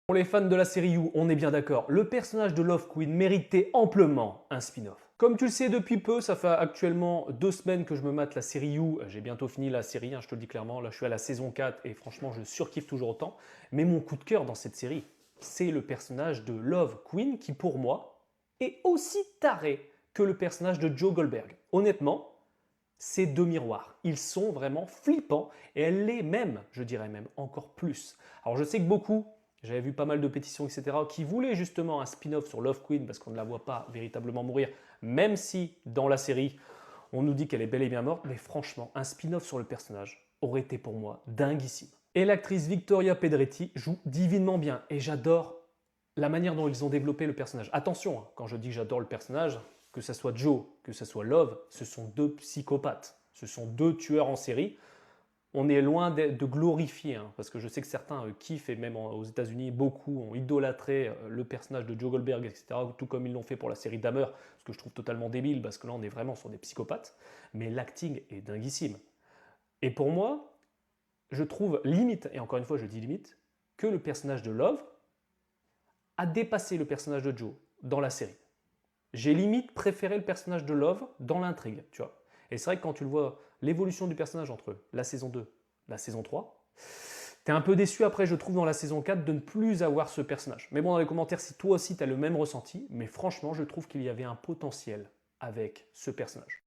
Pour les fans de la série You, on est bien d'accord, le personnage de Love Queen méritait amplement un spin-off. Comme tu le sais depuis peu, ça fait actuellement 2 semaines que je me mate la série You. J'ai bientôt fini la série, je te le dis clairement. Là, je suis à la saison 4 et franchement, je surkiffe toujours autant. Mais mon coup de cœur dans cette série, c'est le personnage de Love Queen qui, pour moi, est aussi taré que le personnage de Joe Goldberg. Honnêtement, ces deux miroirs, ils sont vraiment flippants et elle l'est même, je dirais même encore plus. Alors je sais que beaucoup, j'avais vu pas mal de pétitions, etc., qui voulaient justement un spin-off sur Love Queen parce qu'on ne la voit pas véritablement mourir, même si dans la série, on nous dit qu'elle est bel et bien morte, mais franchement, un spin-off sur le personnage aurait été pour moi dinguissime. Et l'actrice Victoria Pedretti joue divinement bien et j'adore la manière dont ils ont développé le personnage. Attention, quand je dis que j'adore le personnage, que ce soit Joe, que ce soit Love, ce sont deux psychopathes. Ce sont deux tueurs en série. On est loin de glorifier, parce que je sais que certains kiffent, et même aux États-Unis, beaucoup ont idolâtré le personnage de Joe Goldberg, etc., tout comme ils l'ont fait pour la série Dahmer, ce que je trouve totalement débile, parce que là, on est vraiment sur des psychopathes. Mais l'acting est dinguissime. Et pour moi, je trouve limite, et encore une fois, je dis limite, que le personnage de Love a dépassé le personnage de Joe dans la série. J'ai limite préféré le personnage de Love dans l'intrigue, tu vois. Et c'est vrai que quand tu le vois, l'évolution du personnage entre la saison 2 et la saison 3, t'es un peu déçu après, je trouve, dans la saison 4 de ne plus avoir ce personnage. Mais bon, dans les commentaires, si toi aussi t'as le même ressenti, mais franchement, je trouve qu'il y avait un potentiel avec ce personnage.